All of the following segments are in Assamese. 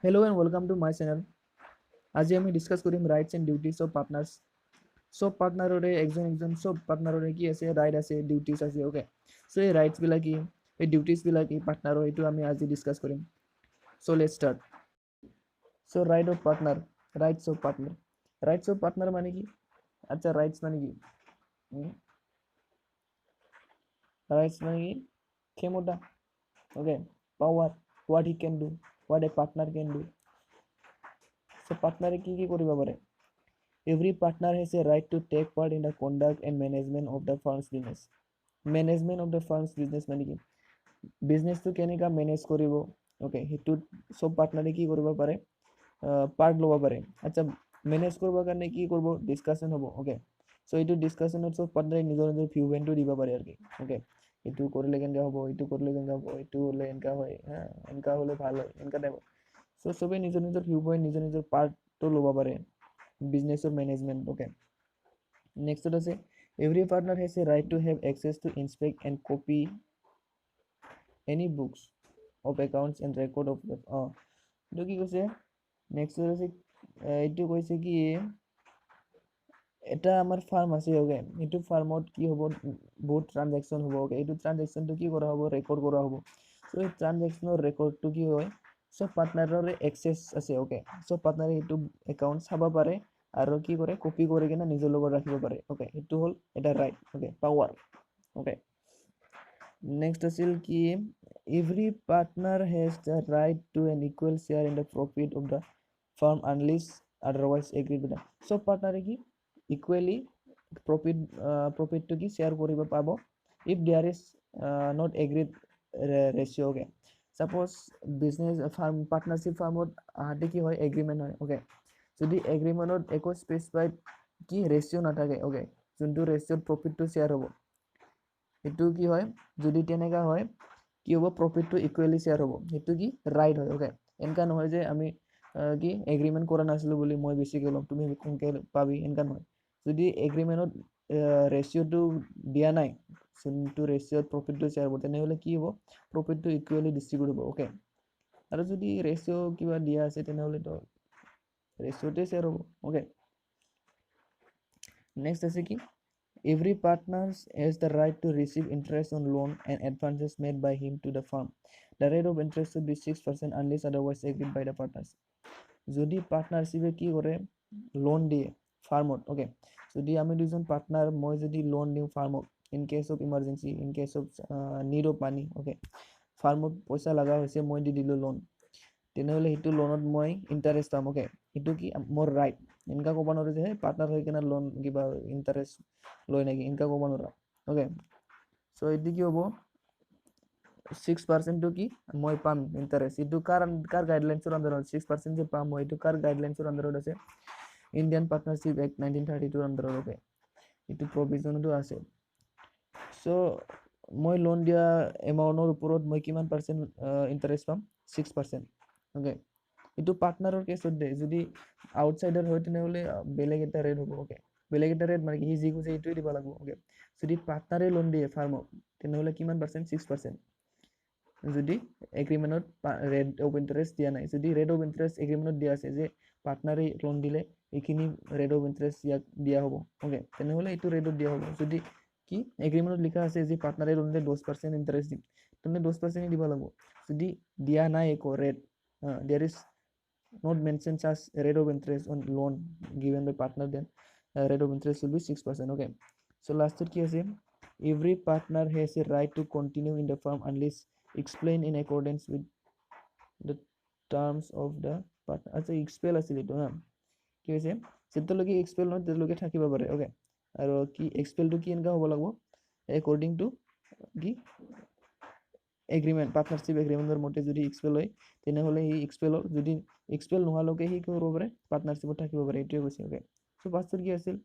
Hello and welcome to my channel. আজি আমি ডিসকাস কৰিম rights and duties of partners. চব পাৰ্টনাৰৰে একজন চব পাৰ্টনাৰৰে কি আছে, ৰাইট আছে, ডিউটিজ আছে। ওকে, চ' এই ৰাইটছবিলাক কি, এই ডিউটিজবিলাক কি পাৰ্টনাৰৰ, এইটো আমি আজি ডিসকাস কৰিম। So' let's start. So' right of partner, rights of partner. Rights of partner মানে কি? আচ্ছা, ৰাইটছ মানে কি? ৰাইটছ মানে কি? ক্ষমতা। Okay, power, what he can do, what a partner can do. So' পাৰ্টনাৰে কি কৰিব পাৰে? Every partner has a right to take part in the conduct and management of the firm's business. Management of the firm's business মানে কি? বিজনেছটো কেনেকা মেনেজ কৰিব, অ'কে, সেইটোত চব পাৰ্টনাৰে কি কৰিব পাৰে? পাৰ্ট ল'ব পাৰে। আচ্ছা, মেনেজ কৰিবৰ কাৰণে কি কৰিব? ডিছকাশ্যন হ'ব। অ'কে, চ' এইটো ডিছকাশ্যনত চব পাৰ্টনাৰে নিজৰ নিজৰ ভিউ পইণ্টটো দিব পাৰে আৰু কি। অ'কে, এইটো কৰিলে কেনেকুৱা হ'ব, এইটো কৰিলে কেনেকুৱা হ'ব, এইটো হ'লে এনেকুৱা হয়, এনেকুৱা হ'লে ভাল হয়, এনেকুৱা টাইপৰ। চ' চবেই নিজৰ নিজৰ ভিউ পইণ্ট, নিজৰ নিজৰ পাৰ্টটো ল'ব পাৰে business of management. Okay, next to say every partner has a right to have access to inspect and copy any books of accounts and record of the এইটো কি কৈছে? নেক্সট আছে এইটো কৈছে কি, এটা আমাৰ ফাৰ্ম আছে। ওকে, এইটো ফাৰ্মত কি হ'ব? বহুত ট্ৰানজেকশ্যন হ'ব। ওকে, এইটো ট্ৰানজেকশ্যনটো কি কৰা হ'ব? ৰেকৰ্ড কৰা হ'ব। চ' এই ট্ৰানজেকশ্যনৰ ৰেকৰ্ডটো কি হয়? চব পাৰ্টনাৰৰে এক্সেছ আছে। ওকে, চব পাৰ্টনাৰে এইটো একাউণ্ট চাব পাৰে আৰু কি কৰে? কপি কৰি কিনে নিজৰ লগত ৰাখিব পাৰে। ওকে, সেইটো হ'ল এটা right. Okay, power. Okay, next আছিল কি, every partner has the right to an equal share in the profit of the firm unless otherwise agreed with the. চব পাৰ্টনাৰে কি ইকুৱেলি প্ৰফিটটো কি শ্বেয়াৰ কৰিব পাব, if there is not agreed ratio'. Okay, suppose business firm, partnership ফাৰ্মত আহাতে কি হয়? এগ্ৰিমেণ্ট হয়। ওকে, যদি এগ্ৰিমেণ্টত একো স্পেচিফাইড কি ৰেচিঅ' নাথাকে, ওকে, যোনটো ৰেচিঅ'ত প্ৰফিটটো শ্বেয়াৰ হ'ব, সেইটো কি হয়? যদি তেনেকুৱা হয়, কি হ'ব? প্ৰফিটটো ইকুৱেলি শ্বেয়াৰ হ'ব। সেইটো কি ৰাইট হয়। ওকে, এনেকুৱা নহয় যে আমি কি এগ্ৰিমেণ্ট কৰা নাছিলোঁ বুলি মই বেছিকৈ ল'ম, তুমি কমকৈ পাবি, এনেকুৱা নহয়। যদি এগ্ৰিমেণ্টত ৰেচিঅ'টো দিয়া নাই, যোনটো ৰেচিঅ'ত প্ৰফিটটো শ্বেয়াৰ হ'ব, তেনেহ'লে কি হ'ব? প্ৰফিটটো ইকুৱেলি ডিষ্ট্ৰিবিউট হ'ব। ওকে, আৰু যদি ৰেচিঅ' কিবা দিয়া আছে, তেনেহ'লেতো ৰেচিঅ'তে শ্বেয়াৰ হ'ব। ওকে, নেক্সট আছে কি, every partner has the right to receive interest on loan and advances made by him to the firm. The rate of interest should be 6% unless otherwise agreed by the partners. যদি পাৰ্টনাৰশ্বিপে কি কৰে? লোন দিয়ে ফাৰ্মত। ওকে, যদি আমি দুজন পাৰ্টনাৰ, মই যদি লোন দিওঁ ফাৰ্মক, in case of emergency, in case of need of money. Okay, ফাৰ্মত পইচা লগা হৈছে, মই দি দিলোঁ লোন, তেনেহ'লে সেইটো লোনত মই ইণ্টাৰেষ্ট পাম। ওকে, সেইটো কি মোৰ ৰাইট। এনেকুৱা ক'ব নোৱাৰোঁ যে পাৰ্টনাৰ হৈ কিনে লোন কিবা ইণ্টাৰেষ্ট লয় নেকি, এনেকুৱা ক'ব নোৱাৰা। ওকে, চ' এইটো কি হ'ব? 6%টো কি মই পাম ইণ্টাৰেষ্ট। এইটো কাৰ গাইডলাইনছৰ আণ্ডাৰত 6% যে পাম মই, এইটো কাৰ গাইডলাইনছৰ আণ্ডাৰত আছে? ইণ্ডিয়ান পাৰ্টনাৰশ্বিপ এক্ট 1932 আণ্ডাৰত। ওকে, এইটো প্ৰভিজনতো আছে। চ' মই লোন দিয়া এমাউণ্টৰ ওপৰত মই কিমান পাৰ্চেণ্ট ইণ্টাৰেষ্ট পাম? 6%। ওকে, এইটো পাৰ্টনাৰৰ কেছত দিয়ে। যদি আউটচাইডাৰ হয়, তেনেহ'লে বেলেগ এটা ৰেট হ'ব। ওকে, বেলেগ এটা ৰেট মানে কি, সি যি কৈছে এইটোৱে দিব লাগিব। ওকে, যদি পাৰ্টনাৰে লোন দিয়ে ফাৰ্মক, তেনেহ'লে কিমান পাৰ্চেণ্ট? 6%। যদি এগ্ৰিমেণ্টত ৰেট অফ ইণ্টাৰেষ্ট দিয়া নাই, যদি ৰেট অফ ইণ্টাৰেষ্ট এগ্ৰিমেণ্টত দিয়া আছে যে পাৰ্টনাৰে লোন দিলে এইখিনি ৰেট অফ ইণ্টাৰেষ্ট ইয়াক দিয়া হ'ব, ওকে, তেনেহ'লে এইটো ৰেটত দিয়া হ'ব। যদি কি এগ্ৰিমেণ্টত লিখা আছে যে পাৰ্টনাৰে লোন দিলে 10% ইণ্টাৰেষ্ট দিম, তেন্তে 10% দিব লাগিব। যদি দিয়া নাই একো rate, there is not mentioned as rate of interest on loan given by partner, then rate of interest will be 6%. Okay, so last কি আছে? Every partner has a right to continue in the firm unless explained in accordance with the terms of the partner. আচ্ছা, এক্সপেল আছিল এইটো। কি হৈছে? যেতিয়ালৈকে এক্সপেল নহয় তেতিয়ালৈকে থাকিব পাৰে। ওকে, আৰু কি এক্সপেলটো কি এনেকুৱা হ'ব লাগিব? একৰ্ডিং টু কি এগ্ৰিমেণ্ট, পাৰ্টনাৰশ্বিপ এগ্ৰিমেণ্টৰ মতে যদি এক্সপেল হয়, তেনেহ'লে সেই এক্সপেলৰ, যদি এক্সপেল নোহোৱালৈকে সি কৰিব পাৰে, পাৰ্টনাৰশ্বিপত থাকিব পাৰে। এইটোৱে কৈছে। ওকে, চ' ফাৰ্ষ্টত কি আছিল?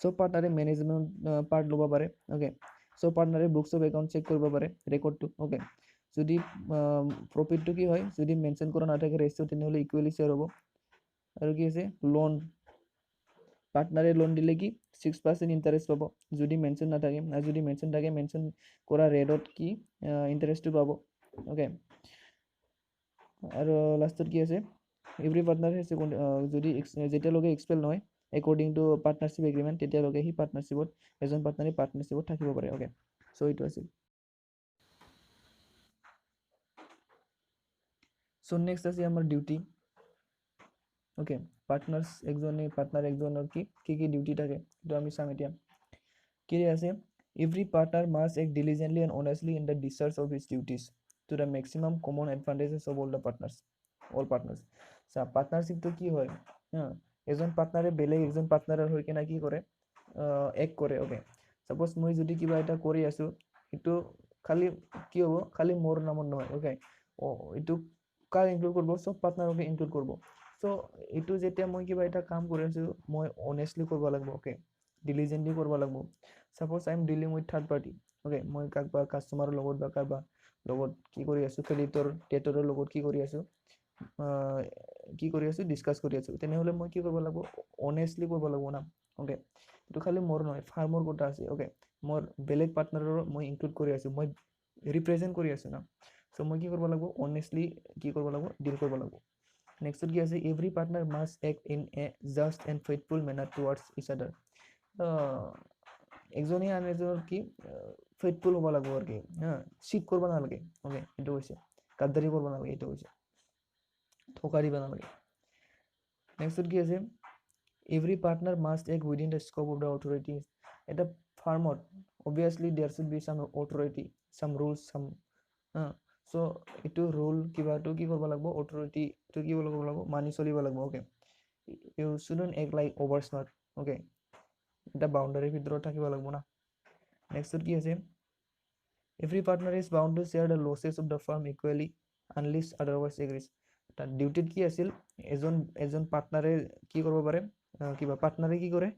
চব পাৰ্টনাৰে মেনেজমেণ্ট পাৰ্ট ল'ব পাৰে। ওকে, চব পাৰ্টনাৰে বুকছ অফ একাউণ্ট চেক কৰিব পাৰে, ৰেকৰ্ডটো। ওকে, যদি প্ৰফিটটো কি হয়, যদি মেনশ্যন কৰা নাথাকে ৰেচিঅ', তেনেহ'লে ইকুৱেলি শ্বেয়াৰ হ'ব। আৰু কি আছে? লোন, পাৰ্টনাৰে লোন দিলে কি 6% ইণ্টাৰেষ্ট পাব, যদি মেনশ্যন নাথাকে। আৰু যদি মেনশ্যন থাকে, মেনশ্যন কৰা ৰেটত কি ইণ্টাৰেষ্টটো পাব। ওকে, আৰু লাষ্টত কি আছে এভৰি পাৰ্টনাৰ হেজ যদি যেতিয়ালৈকে এক্সপেল নহয় একৰ্ডিং টু পাৰ্টনাৰশ্বিপ এগ্ৰিমেণ্ট তেতিয়ালৈকে সেই পাৰ্টনাৰশ্বিপত এজন পাৰ্টনাৰে পাৰ্টনাৰশ্বিপত থাকিব পাৰে অ'কে চ' এইটো আছিল চ' নেক্সট আছে আমাৰ ডিউটি অ'কে পাৰ্টনাৰ একজনৰ কি ডিউটি থাকে সেইটো আমি চাম এতিয়া কি আছে every partner must act diligently and honestly in the discharge of his duties to the maximum common advantages of all partners পাৰ্টনাৰশ্বিপটো কি হয় এজন পাৰ্টনাৰে বেলেগ এজন পাৰ্টনাৰৰ হৈ কিনে কি কৰে এক কৰে অ'কে সাপোজ মই যদি কিবা এটা কৰি আছো সেইটো খালি কি হ'ব খালি মোৰ নামত নহয় অ'কে এইটো কাৰ ইনক্লুড কৰিব চব পাৰ্টনাৰকে ইনক্লুড কৰিব চ' এইটো যেতিয়া মই কিবা এটা কাম কৰি আছো মই অনেষ্টলি কৰিব লাগিব অ'কে diligently কৰিব লাগিব suppose I am dealing with third party okay মই কাৰোবাৰ কাষ্টমাৰৰ লগত বা কাৰোবাৰ লগত কি কৰি আছো ক্ৰেডিটৰৰ লগত কি কৰি আছো ডিছকাছ কৰি আছো তেনেহ'লে মই কি কৰিব লাগিব অনেষ্টলি কৰিব লাগিব না অ'কে এইটো খালি মোৰ নহয় ফাৰ্মৰ কথা আছে অ'কে মোৰ বেলেগ পাৰ্টনাৰৰ মই ইনক্লুড কৰি আছো মই ৰিপ্ৰেজেণ্ট কৰি আছো না চ' মই কি কৰিব লাগিব অনেষ্টলি কি কৰিব লাগিব ডিল কৰিব লাগিব নেক্সটত কি আছে every partner must act in a just and faithful manner towards ইচ আদাৰ একজনে আন এজনৰ কি ফেইথফুল হ'ব লাগিব আৰু কি চিট কৰিব নালাগে অ'কে এইটো হৈছে গাদ্দাৰি কৰিব নালাগে এইটো হৈছে ধোকা দিব নালাগে নেক্সটত কি আছে every partner must act within the scope of the authority এটা ফাৰ্মত অবভিয়াছলি দেয়াৰ শুড বি চাম অথৰিটি চাম ৰুলছ চাম চ' এইটো ৰুল কিবাটো কি কৰিব লাগিব অথৰিটিটো কি কৰিব লাগিব মানি চলিব লাগিব okay you shouldn't act like over smart okay এটা বাউণ্ডাৰীৰ ভিতৰত থাকিব লাগিব না নেক্সটত কি আছে every partner is bound to share the losses of the firm equally unless otherwise agrees তাত ডিউটিত কি আছিল এজন পাৰ্টনাৰে কি কৰিব পাৰে কিবা পাৰ্টনাৰে কি কৰে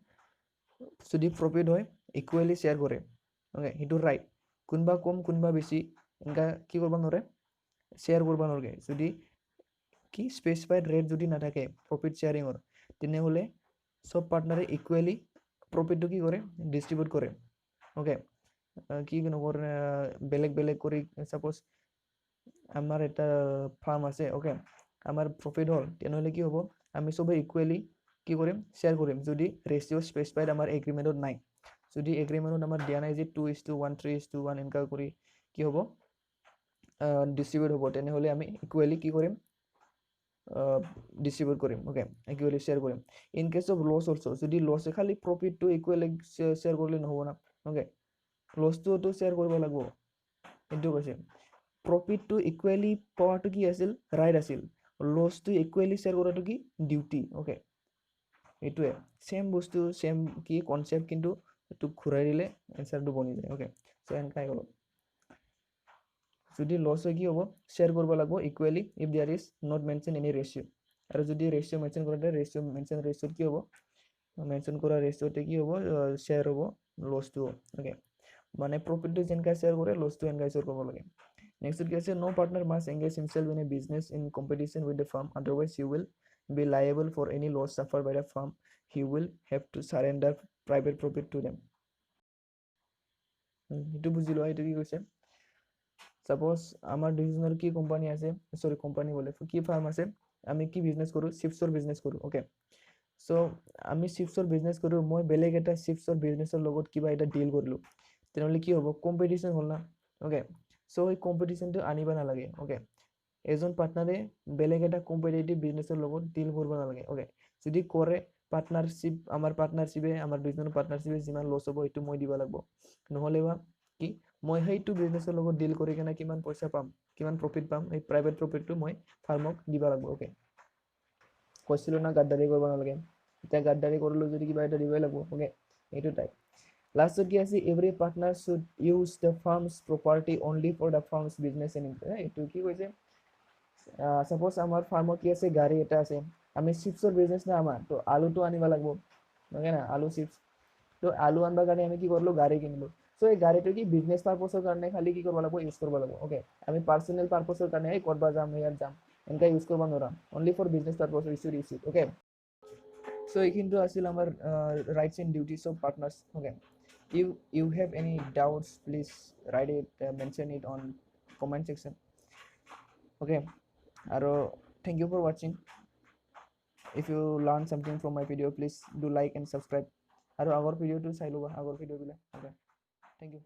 যদি প্ৰফিট হয় ইকুৱেলি শ্বেয়াৰ কৰে অ'কে সেইটো ৰাইট কোনোবা কম কোনোবা বেছি এনেকা কি কৰিব নোৱাৰে শ্বেয়াৰ কৰিব নোৱাৰে যদি কি স্পেচিফাইড ৰেট যদি নাথাকে প্ৰফিট শ্বেয়াৰিঙৰ তেনেহ'লে সব পাৰ্টনাৰে ইকুৱেলি প্ৰফিটটো কি কৰে ডিষ্ট্ৰিবিউট কৰে অ'কে কি নকৰে বেলেগ কৰি সাপোজ আমাৰ এটা ফাৰ্ম আছে অ'কে আমাৰ প্ৰফিট হ'ল তেনেহ'লে কি হ'ব আমি সবে ইকুৱেলি কি কৰিম শ্বেয়াৰ কৰিম যদি ৰেচিঅ' স্পেচিফাইড আমাৰ এগ্ৰিমেণ্টত নাই যদি এগ্ৰিমেণ্টত আমাৰ দিয়া নাই যে 2:1 3:1 এনেকুৱা কৰি কি হ'ব ডিষ্ট্ৰিবিউট হ'ব তেনেহ'লে আমি ইকুৱেলি কি কৰিম ডিষ্ট্ৰিবিউট কৰিম অ'কে ইকুৱেলি শ্বেয়াৰ কৰিম ইন কেছ অফ লছ অলছ' যদি লছে খালি প্ৰফিটটো ইকুৱেলি শ্বেয়াৰ কৰিলে নহ'ব না অ'কে লছটোতো শ্বেয়াৰ কৰিব লাগিব এইটো কৈছে প্ৰফিটটো ইকুৱেলি পোৱাটো কি আছিল ৰাইট আছিল লছটো ইকুৱেলি শ্বেয়াৰ কৰাটো কি ডিউটি অ'কে এইটোৱে চেম বস্তু চেম কি কনচেপ্ট কিন্তু এইটো ঘূৰাই দিলে এনচাৰটো বনি যায় অ'কে চ' এনেকাই হ'ল যদি লছ হয় কি হ'ব শ্বেয়াৰ কৰিব লাগিব equally if there is not mention any ratio' আৰু যদি ৰেচিঅ' মেনশ্যন কৰা যায় ৰেচিঅ'ত কি হ'ব মেনশ্যন কৰা ৰেচিঅ'তে কি হ'ব শ্বেয়াৰ হ'ব লছটো অ'কে মানে প্ৰফিটটো যেনেকৈ শ্বেয়াৰ কৰে লছটো এনেকৈ শ্বেয়াৰ কৰিব লাগে নেক্সট কি আছে no partner must engage himself in a business in competition with the firm otherwise he will be liable for any loss suffered by the firm he will have to surrender private profit to them এইটো বুজি লোৱা এইটো কি কৈছে সাপোজ আমাৰ দুইজনৰ কি কোম্পানী আছে সৰি কোম্পানী বলে কি ফাৰ্ম আছে আমি কি বিজনেছ কৰোঁ চিপছৰ বিজনেছ কৰোঁ অ'কে চ' আমি চিপছৰ বিজনেছ কৰোঁ মই বেলেগ এটা চিপছৰ বিজনেছৰ লগত কিবা এটা ডিল কৰিলোঁ তেনেহ'লে কি হ'ব কম্পিটিশ্যন হ'ল না অ'কে চ' এই কম্পিটিশ্যনটো আনিব নালাগে অ'কে এজন পাৰ্টনাৰে বেলেগ এটা কম্পিটিটিভ বিজনেছৰ লগত ডিল কৰিব নালাগে অ'কে যদি কৰে আমাৰ পাৰ্টনাৰশ্বিপে আমাৰ দুইজনৰ পাৰ্টনাৰশ্বিপে যিমান লছ হ'ব সেইটো মই দিব লাগিব নহ'লে বা কি মই সেইটো বিজনেছৰ লগত ডিল কৰি কিনে কিমান পইচা পাম কিমান প্ৰফিট পাম এই প্ৰাইভেট প্ৰফিটটো মই ফাৰ্মক দিব লাগিব অ'কে কৈছিলোঁ না গাদ্দাৰি কৰিব নালাগে এতিয়া গাদ্দাৰি কৰিলেও যদি কিবা এটা দিবই লাগিব অ'কে এইটো টাইপ লাষ্টত কি আছে every partner should use the firm's property only for the firm's business and এইটো কি কৈছে সাপোজ আমাৰ ফাৰ্মত কি আছে গাড়ী এটা আছে আমি চিপছৰ বিজনেছ না আমাৰ তো আলুটো আনিব লাগিব নহয় না আলু চিপছ তো আলু আনিবৰ কাৰণে আমি কি কৰিলোঁ গাড়ী কিনিলোঁ চ' এই গাড়ীটো কি বিজনেছ পাৰ্পছৰ কাৰণে খালি কি কৰিব লাগিব ইউজ কৰিব লাগিব অ'কে আমি পাৰ্চনেল পাৰ্পছৰ কাৰণে এই ক'ৰবাত যাম ইয়াত যাম এনেকৈ ইউজ কৰিব নোৱাৰাম only for business purpose use okay so' এইখিনিটো আছিল আমাৰ rights and duties of partners okay you have any doubts please write it mention it on comment section okay আৰু thank you for watching. If you learn something from my video, please do like and subscribe. আৰু আগৰ ভিডিঅ'টো চাই ল'বা, আগৰ ভিডিঅ'বিলাক। Okay, thank you.